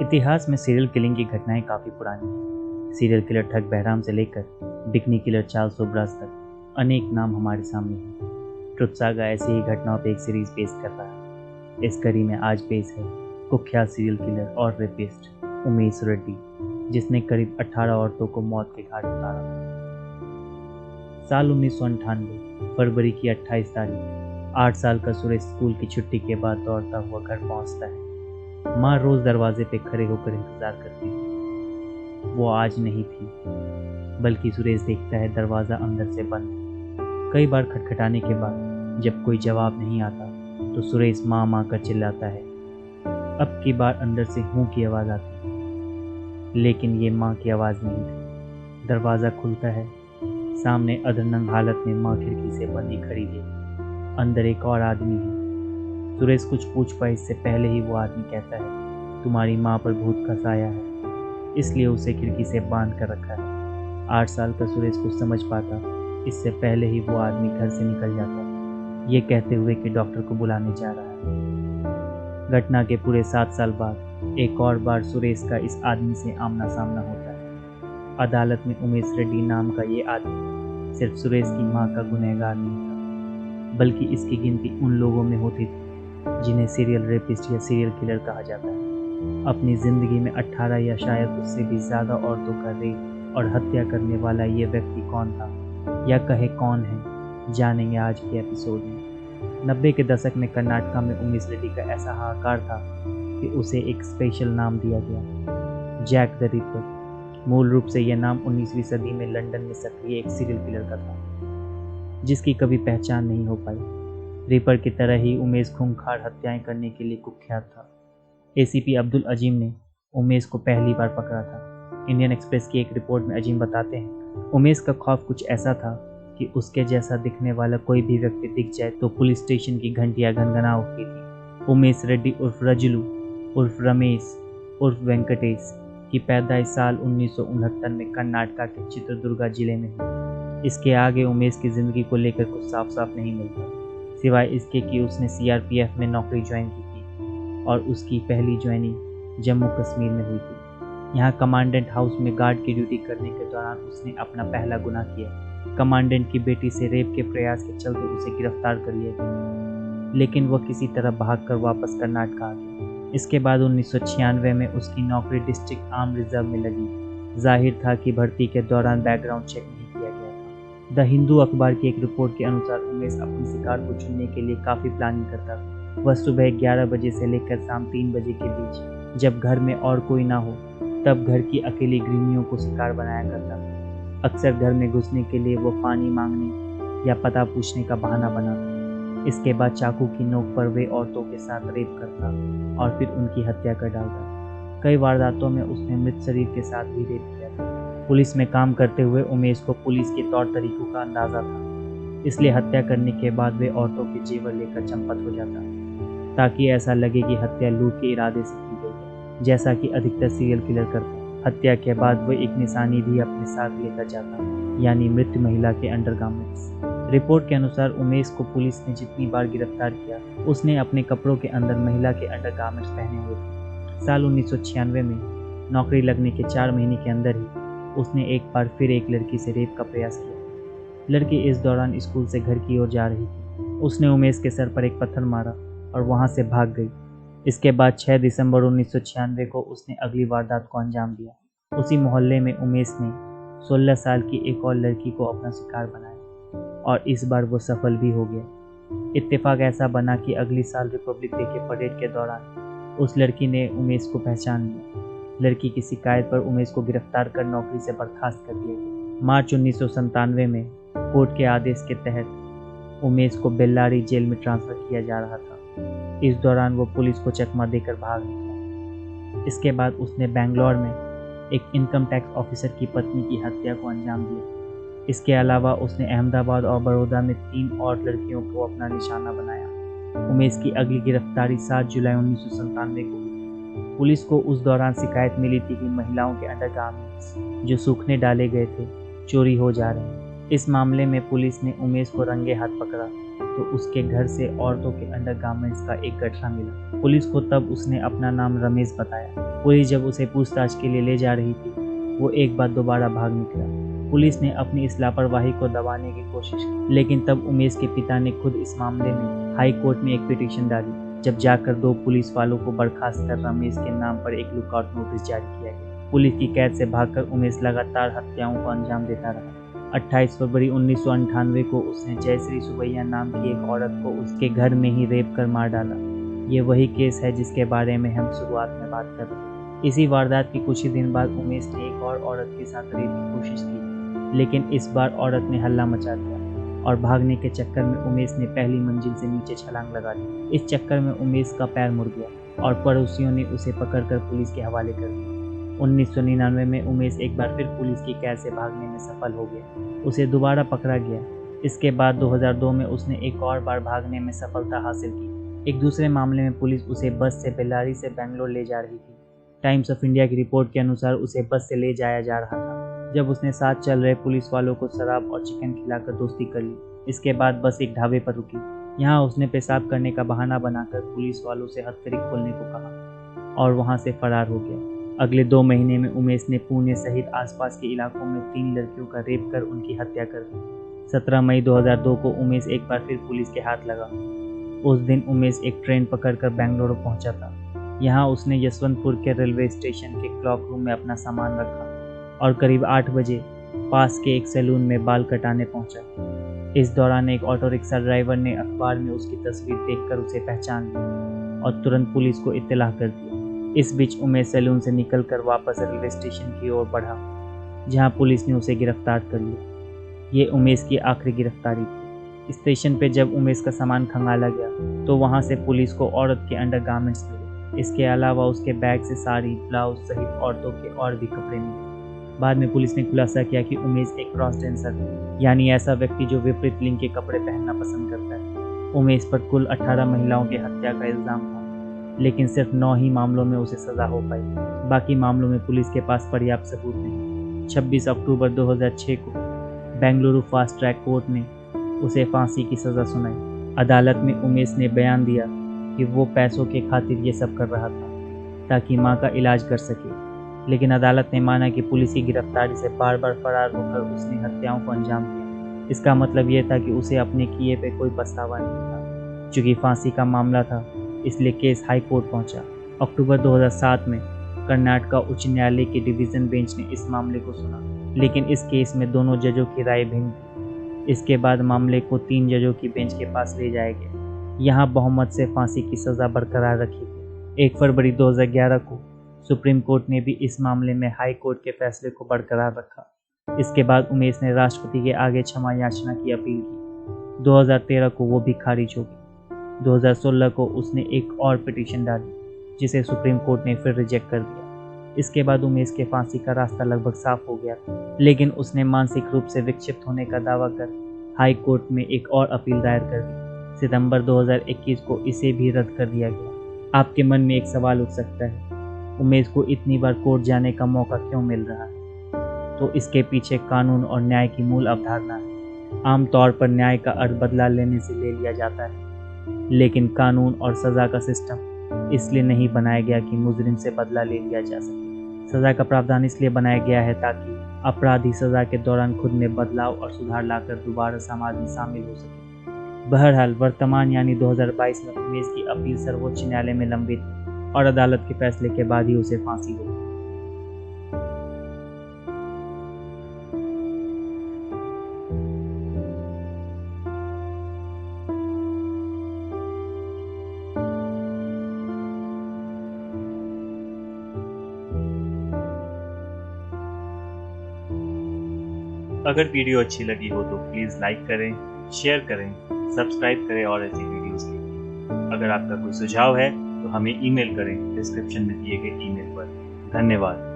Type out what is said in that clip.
इतिहास में serial killing की घटनाएं काफ़ी पुरानी हैं। सीरियल किलर ठग बहराम से लेकर बिकनी किलर चार्ल्स सोब्रास तक अनेक नाम हमारे सामने हैं। ट्रुथ सागा ऐसी ही घटनाओं पर एक सीरीज पेश कर रहा है। इस कड़ी में आज पेश है कुख्यात सीरियल किलर और रेपिस्ट उमेश रेड्डी, जिसने करीब 18 औरतों को मौत के घाट उतारा था। साल 1998 फरवरी की 28 तारीख 8 साल का सुरेश स्कूल की छुट्टी के बाद दौड़ता हुआ घर पहुंचता है। माँ रोज दरवाजे पे खड़े होकर इंतजार करती थी। वो आज नहीं थी, बल्कि सुरेश देखता है दरवाज़ा अंदर से बंद है। कई बार खटखटाने के बाद जब कोई जवाब नहीं आता तो सुरेश माँ माँ कर चिल्लाता है। अब की बार अंदर से हूँ की आवाज़ आती है, लेकिन ये माँ की आवाज़ नहीं थी। दरवाज़ा खुलता है, सामने अधरनंग हालत में माँ खिड़की से बंदी खड़ी है। अंदर एक और आदमी है। सुरेश कुछ पूछ पाए इससे पहले ही वो आदमी कहता है, तुम्हारी माँ पर भूत का साया है, इसलिए उसे खिड़की से बांध कर रखा है। 8 साल का सुरेश कुछ समझ पाता इससे पहले ही वो आदमी घर से निकल जाता है, ये कहते हुए कि डॉक्टर को बुलाने जा रहा है। घटना के पूरे 7 साल बाद एक और बार सुरेश का इस आदमी से आमना सामना होता है। अदालत में उमेश रेड्डी नाम का ये आदमी सिर्फ सुरेश की माँ का गुनहगार नहीं था, बल्कि इसकी गिनती उन लोगों में होती थी जिन्हें सीरियल रेपिस्ट या सीरियल किलर कहा जाता है। अपनी ज़िंदगी में 18 या शायद उससे भी ज़्यादा औरतों का रेप और हत्या करने वाला ये व्यक्ति कौन था, या कहे कौन है, जानेंगे आज के एपिसोड में। 90 के दशक में कर्नाटका में उमेश रेड्डी का ऐसा हाहाकार था कि उसे एक स्पेशल नाम दिया गया, जैक द रिपर। मूल रूप से यह नाम 19वीं सदी में लंदन में सक्रिय एक सीरियल किलर का था, जिसकी कभी पहचान नहीं हो पाई। रिपर की तरह ही उमेश खूंखार हत्याएं करने के लिए कुख्यात था। एसीपी अब्दुल अजीम ने उमेश को पहली बार पकड़ा था। इंडियन एक्सप्रेस की एक रिपोर्ट में अजीम बताते हैं, उमेश का खौफ कुछ ऐसा था कि उसके जैसा दिखने वाला कोई भी व्यक्ति दिख जाए तो पुलिस स्टेशन की घंटियां घनघना उठती थी। उमेश रेड्डी उर्फ रजुलू उर्फ रमेश उर्फ वेंकटेश की पैदाइश साल 1969 में कर्नाटका के चित्रदुर्गा जिले में हुई। इसके आगे उमेश की जिंदगी को लेकर कुछ साफ साफ नहीं मिलता, सिवाय इसके कि उसने सीआरपीएफ में नौकरी ज्वाइन की थी और उसकी पहली ज्वाइनिंग जम्मू कश्मीर में हुई थी। यहाँ कमांडेंट हाउस में गार्ड की ड्यूटी करने के दौरान उसने अपना पहला गुनाह किया। कमांडेंट की बेटी से रेप के प्रयास के चलते उसे गिरफ्तार कर लिया गया, लेकिन वह किसी तरह भागकर वापस कर्नाटका आ गया। इसके बाद 1996 में उसकी नौकरी डिस्ट्रिक्ट आर्म रिजर्व में लगी। जाहिर था कि भर्ती के दौरान बैकग्राउंड चेक नहीं किया गया था। द हिंदू अखबार की एक रिपोर्ट के अनुसार उमेश अपनी शिकार को चुनने के लिए काफ़ी प्लानिंग करता था। वह सुबह 11 बजे से लेकर शाम 3 बजे के बीच, जब घर में और कोई ना हो, तब घर की अकेली गृहिणियों को शिकार बनाया करता था। अक्सर घर में घुसने के लिए वो पानी मांगने या पता पूछने का बहाना बनाता। इसके बाद चाकू की नोक पर वे औरतों के साथ रेप करता और फिर उनकी हत्या कर डालता। कई वारदातों में उसने मृत शरीर के साथ भी रेप किया था। पुलिस में काम करते हुए उमेश को पुलिस के तौर तरीकों का अंदाज़ा था, इसलिए हत्या करने के बाद वे औरतों के जेवर लेकर चंपत हो जाता, ताकि ऐसा लगे कि हत्या लूट के इरादे से की गई है, जैसा कि अधिकतर सीरियल किलर करते हैं। हत्या के बाद वो एक निशानी भी अपने साथ लेकर जाता, यानी मृत महिला के अंडरगारमेंट्स। रिपोर्ट के अनुसार उमेश को पुलिस ने जितनी बार गिरफ्तार किया, उसने अपने कपड़ों के अंदर महिला के अंडरगारमेंट्स पहने हुए थे। साल 1996 में नौकरी लगने के 4 महीने के अंदर ही उसने एक बार फिर एक लड़की से रेप का प्रयास किया। लड़की इस दौरान स्कूल से घर की ओर जा रही थी। उसने उमेश के सर पर एक पत्थर मारा और वहां से भाग गई। इसके बाद 6 दिसंबर 1996 को उसने अगली वारदात को अंजाम दिया। उसी मोहल्ले में उमेश ने 16 साल की एक और लड़की को अपना शिकार बनाया और इस बार वो सफल भी हो गया। इत्तेफाक ऐसा बना कि अगली साल रिपब्लिक डे के परेड के दौरान उस लड़की ने उमेश को पहचान लिया। लड़की की शिकायत पर उमेश को गिरफ्तार कर नौकरी से बर्खास्त कर दिया गया। मार्च 1997 में कोर्ट के आदेश के तहत उमेश को बेल्लारी जेल में ट्रांसफ़र किया जा रहा था। इस दौरान वो पुलिस को चकमा देकर भाग निकला। इसके बाद उसने बेंगलोर में एक इनकम टैक्स ऑफिसर की पत्नी की हत्या को अंजाम दिया। इसके अलावा उसने अहमदाबाद और बड़ौदा में 3 और लड़कियों को अपना निशाना बनाया। उमेश की अगली गिरफ्तारी 7 जुलाई 1997 को हुई। पुलिस को उस दौरान शिकायत मिली थी कि महिलाओं के अंडरगारमेंट्स जो सूखने डाले गए थे चोरी हो जा रहे हैं। इस मामले में पुलिस ने उमेश को रंगे हाथ पकड़ा तो उसके घर से औरतों के अंडरगारमेंट्स का एक गठरा मिला। पुलिस को तब उसने अपना नाम रमेश बताया। पुलिस जब उसे पूछताछ के लिए ले जा रही थी, वो एक बार दोबारा भाग निकला। पुलिस ने अपनी इस लापरवाही को दबाने की कोशिश की, लेकिन तब उमेश के पिता ने खुद इस मामले में हाई कोर्ट में एक पिटीशन डाली, जब जाकर 2 पुलिस वालों को बर्खास्त कर रमेश के नाम पर एक लुकआउट नोटिस जारी किया गया। पुलिस की कैद से भागकर उमेश लगातार हत्याओं को अंजाम देता रहा। 28 फरवरी 1998 को उसने जयश्री सुबैया नाम की एक औरत को उसके घर में ही रेप कर मार डाला। ये वही केस है जिसके बारे में हम शुरुआत में बात कर रहे थे। इसी वारदात के कुछ ही दिन बाद उमेश ने एक और औरत के साथ रेप की कोशिश की, लेकिन इस बार औरत ने हल्ला मचा दिया और भागने के चक्कर में उमेश ने पहली मंजिल से नीचे छलांग लगा दी। इस चक्कर में उमेश का पैर मुड़ गया और पड़ोसियों ने उसे पकड़कर पुलिस के हवाले कर दिया। 1999 में उमेश एक बार फिर पुलिस की कैद से भागने में सफल हो गया। उसे दोबारा पकड़ा गया। इसके बाद 2002 में उसने एक और बार भागने में सफलता हासिल की। एक दूसरे मामले में पुलिस उसे बस से बेल्लारी से बेंगलोर ले जा रही थी। टाइम्स ऑफ इंडिया की रिपोर्ट के अनुसार उसे बस से ले जाया जा रहा था, जब उसने साथ चल रहे पुलिस वालों को शराब और चिकन खिलाकर दोस्ती कर ली। इसके बाद बस एक ढाबे पर रुकी। यहाँ उसने पेशाब करने का बहाना बनाकर पुलिस वालों से हथकड़ी खोलने को कहा और वहाँ से फरार हो गया। अगले 2 महीने में उमेश ने पुणे सहित आसपास के इलाकों में 3 लड़कियों का रेप कर उनकी हत्या कर दी। 17 मई 2002 को उमेश एक बार फिर पुलिस के हाथ लगा। उस दिन उमेश एक ट्रेन पकड़कर बेंगलुरु पहुंचा था। यहाँ उसने यशवंतपुर के रेलवे स्टेशन के क्लॉक रूम में अपना सामान रखा और करीब 8 बजे पास के एक सैलून में बाल कटाने पहुंचा। इस दौरान एक ऑटो रिक्शा ड्राइवर ने अखबार में उसकी तस्वीर देखकर उसे पहचान लिया और तुरंत पुलिस को इत्तला कर दिया। इस बीच उमेश सैलून से निकलकर वापस रेलवे स्टेशन की ओर बढ़ा, जहां पुलिस ने उसे गिरफ्तार कर लिया। ये उमेश की आखिरी गिरफ्तारी थी। स्टेशन पे जब उमेश का सामान खंगाला गया तो वहां से पुलिस को औरत के अंडरगारमेंट्स मिले। इसके अलावा उसके बैग से साड़ी, ब्लाउज सहित औरतों के और भी कपड़े मिले। बाद में पुलिस ने खुलासा किया कि उमेश एक क्रॉस ड्रेसर है, यानी ऐसा व्यक्ति जो विपरीत लिंग के कपड़े पहनना पसंद करता है। उमेश पर कुल 18 महिलाओं की हत्या का इल्जाम था, लेकिन सिर्फ 9 ही मामलों में उसे सजा हो पाई। बाकी मामलों में पुलिस के पास पर्याप्त सबूत नहीं। 26 अक्टूबर 2006 को बेंगलुरु फास्ट ट्रैक कोर्ट ने उसे फांसी की सजा सुनाई। अदालत में उमेश ने बयान दिया कि वो पैसों के खातिर ये सब कर रहा था ताकि मां का इलाज कर सके, लेकिन अदालत ने माना कि पुलिस की गिरफ्तारी से बार बार फरार होकर उसने हत्याओं को अंजाम दिया। इसका मतलब ये था कि उसे अपने किए पे कोई पछतावा नहीं था। चूंकि फांसी का मामला था, इसलिए केस हाई कोर्ट पहुंचा। अक्टूबर 2007 में कर्नाटक उच्च न्यायालय की डिवीजन बेंच ने इस मामले को सुना, लेकिन इस केस में दोनों जजों की राय भिन्न थी। इसके बाद मामले को 3 जजों की बेंच के पास ले जाया गया। यहाँ बहुमत से फांसी की सजा बरकरार रखी गई। 1 फरवरी 2011 को सुप्रीम कोर्ट ने भी इस मामले में हाई कोर्ट के फैसले को बरकरार रखा। इसके बाद उमेश ने राष्ट्रपति के आगे क्षमा याचना की अपील की। 2013 को वो भी खारिज हो गई। 2016 को उसने एक और पिटीशन डाली, जिसे सुप्रीम कोर्ट ने फिर रिजेक्ट कर दिया। इसके बाद उमेश के फांसी का रास्ता लगभग साफ हो गया था, लेकिन उसने मानसिक रूप से विक्षिप्त होने का दावा कर हाई कोर्ट में एक और अपील दायर कर दी। सितंबर 2021 को इसे भी रद्द कर दिया गया। आपके मन में एक सवाल उठ सकता है, उमेश को इतनी बार कोर्ट जाने का मौका क्यों मिल रहा है? तो इसके पीछे कानून और न्याय की मूल अवधारणा है। आमतौर पर न्याय का अर्थ बदला लेने से ले लिया जाता है, लेकिन कानून और सजा का सिस्टम इसलिए नहीं बनाया गया कि मुजरिम से बदला ले लिया जा सके। सजा का प्रावधान इसलिए बनाया गया है ताकि अपराधी सजा के दौरान खुद में बदलाव और सुधार लाकर दोबारा समाज में शामिल हो सके। बहरहाल वर्तमान यानी 2022 में उमेश की अपील सर्वोच्च न्यायालय में लंबित है और अदालत के फैसले के बाद ही उसे फांसी हुई। अगर वीडियो अच्छी लगी हो तो प्लीज़ लाइक करें, शेयर करें, सब्सक्राइब करें और ऐसी वीडियोस के लिए। अगर आपका कोई सुझाव है तो हमें ईमेल करें डिस्क्रिप्शन में दिए गए ईमेल पर। धन्यवाद।